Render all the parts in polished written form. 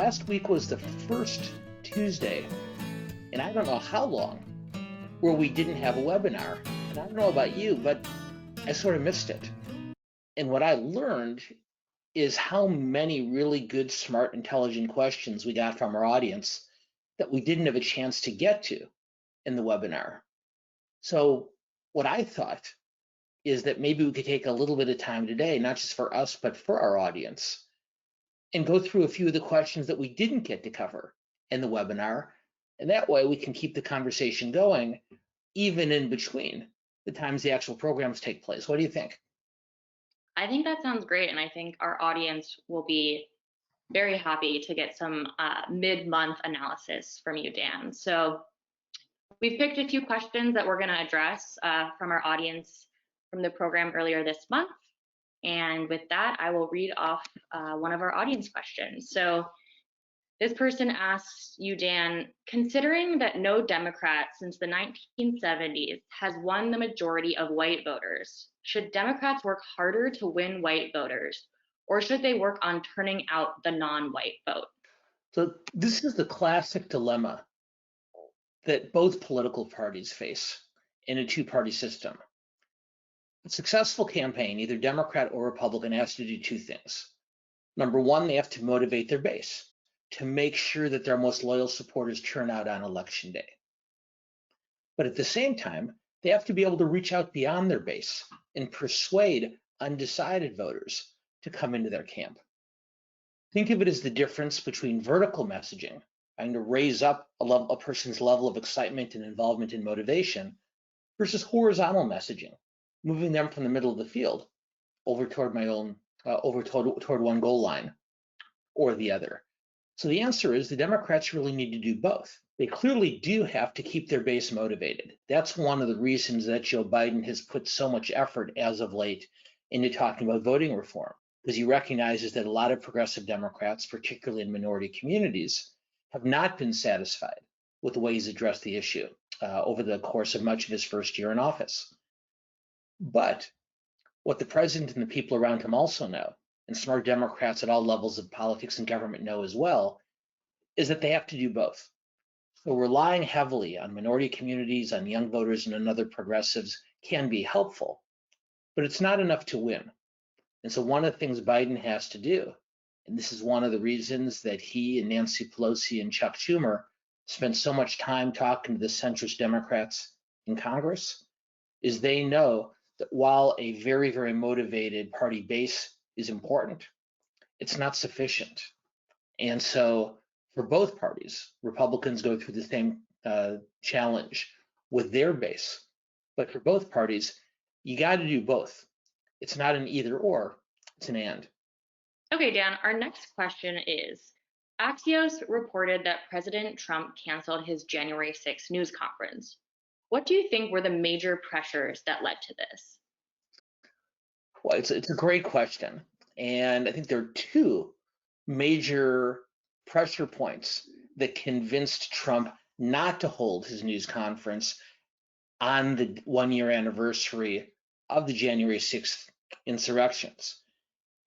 last week was the first Tuesday, and I don't know how long, where we didn't have a webinar. And I don't know about you, but I sort of missed it. And what I learned is how many really good, smart, intelligent questions we got from our audience that we didn't have a chance to get to in the webinar. So what I thought is that maybe we could take a little bit of time today, not just for us, but for our audience, and go through a few of the questions that we didn't get to cover in the webinar. And that way we can keep the conversation going, even in between the times the actual programs take place. What do you think? I think that sounds great. And I think our audience will be very happy to get some mid-month analysis from you, Dan. So we've picked a few questions that we're going to address from our audience from the program earlier this month. And with that, I will read off one of our audience questions. So this person asks you, Dan, considering that no Democrat since the 1970s has won the majority of white voters, should Democrats work harder to win white voters, or should they work on turning out the non-white vote? So this is the classic dilemma that both political parties face in a two-party system. A successful campaign, either Democrat or Republican, has to do two things. Number one, they have to motivate their base to make sure that their most loyal supporters turn out on election day. But at the same time, they have to be able to reach out beyond their base and persuade undecided voters to come into their camp. Think of it as the difference between vertical messaging, trying to raise up a person's level of excitement and involvement and motivation, versus horizontal messaging, moving them from the middle of the field over toward toward one goal line or the other. So the answer is the Democrats really need to do both. They clearly do have to keep their base motivated. That's one of the reasons that Joe Biden has put so much effort as of late into talking about voting reform, because he recognizes that a lot of progressive Democrats, particularly in minority communities, have not been satisfied with the way he's addressed the issue over the course of much of his first year in office. But what the president and the people around him also know, and smart Democrats at all levels of politics and government know as well, is that they have to do both. So relying heavily on minority communities, on young voters, and on other progressives can be helpful, but it's not enough to win. And so one of the things Biden has to do, and this is one of the reasons that he and Nancy Pelosi and Chuck Schumer spent so much time talking to the centrist Democrats in Congress, is they know that while a very, very motivated party base is important, it's not sufficient. And so for both parties, Republicans go through the same challenge with their base. But for both parties, you got to do both. It's not an either or, it's an and. Okay, Dan, our next question is, Axios reported that President Trump canceled his January 6th news conference. What do you think were the major pressures that led to this? Well, it's a great question. And I think there are two major pressure points that convinced Trump not to hold his news conference on the one-year anniversary of the January 6th insurrections.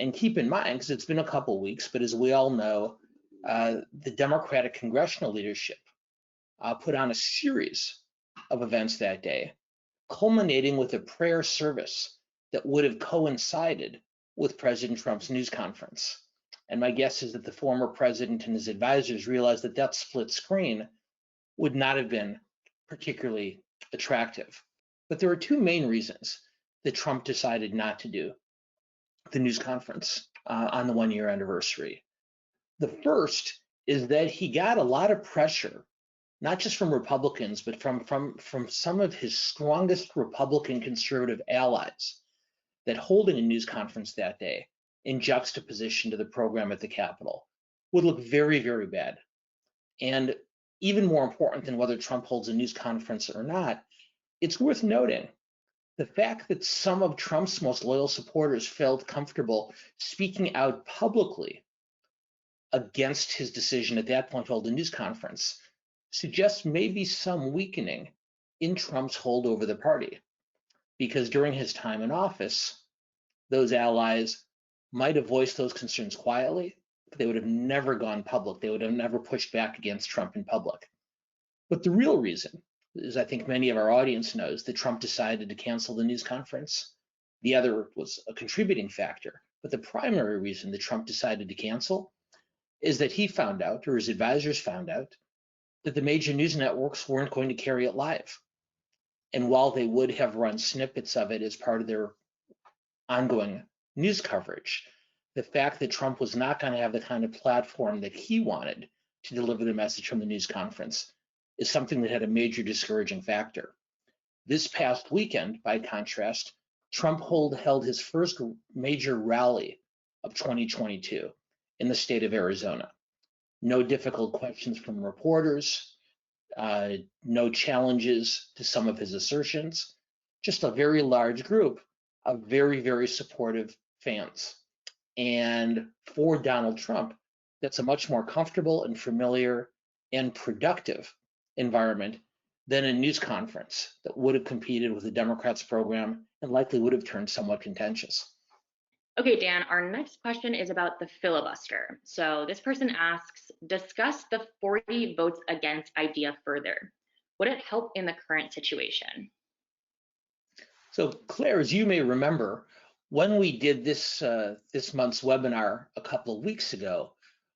And keep in mind, because it's been a couple weeks, but as we all know, the Democratic congressional leadership put on a series of events that day, culminating with a prayer service that would have coincided with President Trump's news conference. And my guess is that the former president and his advisors realized that that split screen would not have been particularly attractive. But there were two main reasons that Trump decided not to do the news conference on the one-year anniversary. The first is that he got a lot of pressure, not just from Republicans, but from some of his strongest Republican conservative allies, that holding a news conference that day in juxtaposition to the program at the Capitol would look very, very bad. And even more important than whether Trump holds a news conference or not, it's worth noting the fact that some of Trump's most loyal supporters felt comfortable speaking out publicly against his decision at that point to hold a news conference suggests maybe some weakening in Trump's hold over the party, because during his time in office, those allies might have voiced those concerns quietly, but they would have never gone public. They would have never pushed back against Trump in public. But the real reason is, I think many of our audience knows, that Trump decided to cancel the news conference. The other was a contributing factor, but the primary reason that Trump decided to cancel is that he found out, or his advisors found out, that the major news networks weren't going to carry it live. And while they would have run snippets of it as part of their ongoing news coverage, the fact that Trump was not going to have the kind of platform that he wanted to deliver the message from the news conference is something that had a major discouraging factor. This past weekend, by contrast, Trump held his first major rally of 2022 in the state of Arizona. No difficult questions from reporters, no challenges to some of his assertions, just a very large group of very, very supportive fans. And for Donald Trump, that's a much more comfortable and familiar and productive environment than a news conference that would have competed with the Democrats' program and likely would have turned somewhat contentious. Okay, Dan, our next question is about the filibuster. So this person asks, discuss the 40 votes against idea further. Would it help in the current situation? So Claire, as you may remember, when we did this month's webinar a couple of weeks ago,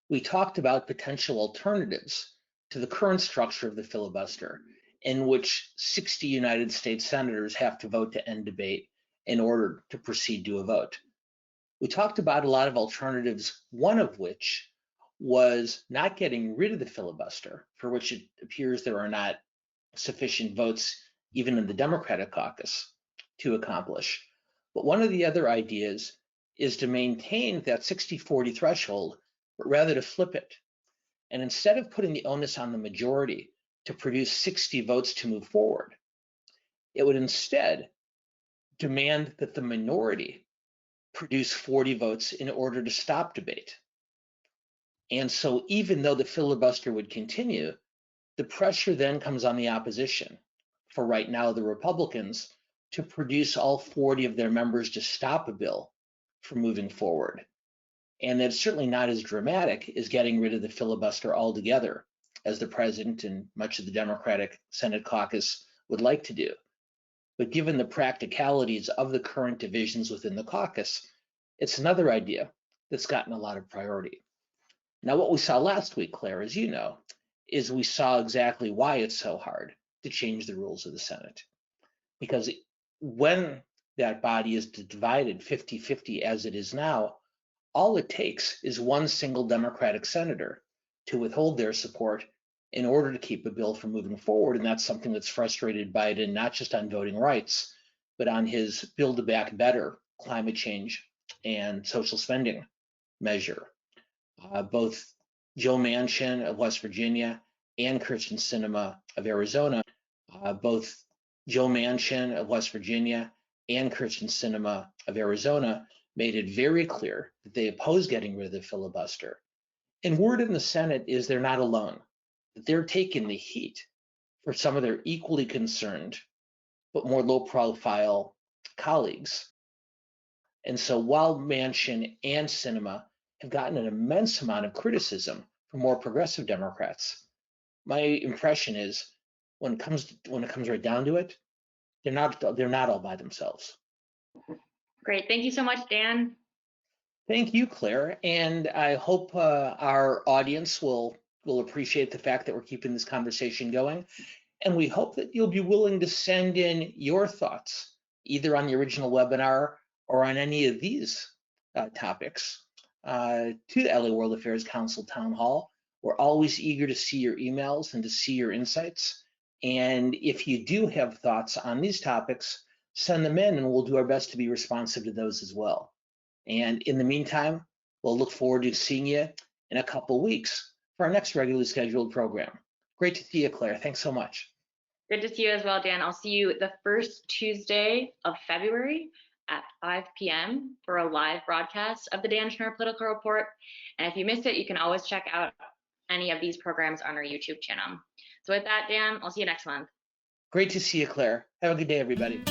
we talked about potential alternatives to the current structure of the filibuster, in which 60 United States senators have to vote to end debate in order to proceed to a vote. We talked about a lot of alternatives, one of which was not getting rid of the filibuster, for which it appears there are not sufficient votes even in the Democratic caucus to accomplish. But one of the other ideas is to maintain that 60-40 threshold, but rather to flip it. And instead of putting the onus on the majority to produce 60 votes to move forward, it would instead demand that the minority produce 40 votes in order to stop debate. And so even though the filibuster would continue, the pressure then comes on the opposition, for right now the Republicans, to produce all 40 of their members to stop a bill from moving forward. And that's certainly not as dramatic as getting rid of the filibuster altogether, as the president and much of the Democratic Senate caucus would like to do. But given the practicalities of the current divisions within the caucus, it's another idea that's gotten a lot of priority. Now, what we saw last week, Claire, as you know, is we saw exactly why it's so hard to change the rules of the Senate. Because when that body is divided 50-50 as it is now, all it takes is one single Democratic senator to withhold their support in order to keep a bill from moving forward. And that's something that's frustrated Biden, not just on voting rights, but on his Build Back Better climate change and social spending measure. Both Joe Manchin of West Virginia and Kyrsten Sinema of Arizona, both Joe Manchin of West Virginia and Kyrsten Sinema of Arizona made it very clear that they oppose getting rid of the filibuster. And word in the Senate is they're not alone, that they're taking the heat for some of their equally concerned but more low-profile colleagues. And so while Manchin and Sinema have gotten an immense amount of criticism from more progressive Democrats, my impression is when it comes right down to it, they're not all by themselves. Great, thank you so much, Dan. Thank you, Claire, and I hope our audience will appreciate the fact that we're keeping this conversation going, and we hope that you'll be willing to send in your thoughts, either on the original webinar or on any of these topics, to the LA World Affairs Council Town Hall. We're always eager to see your emails and to see your insights. And if you do have thoughts on these topics, send them in and we'll do our best to be responsive to those as well. And in the meantime, we'll look forward to seeing you in a couple of weeks for our next regularly scheduled program. Great to see you, Claire. Thanks so much. Good to see you as well, Dan. I'll see you the first Tuesday of February at 5 p.m. for a live broadcast of the Dan Schnur Political Report. And if you missed it, you can always check out any of these programs on our YouTube channel. So with that, Dan, I'll see you next month. Great to see you, Claire. Have a good day, everybody.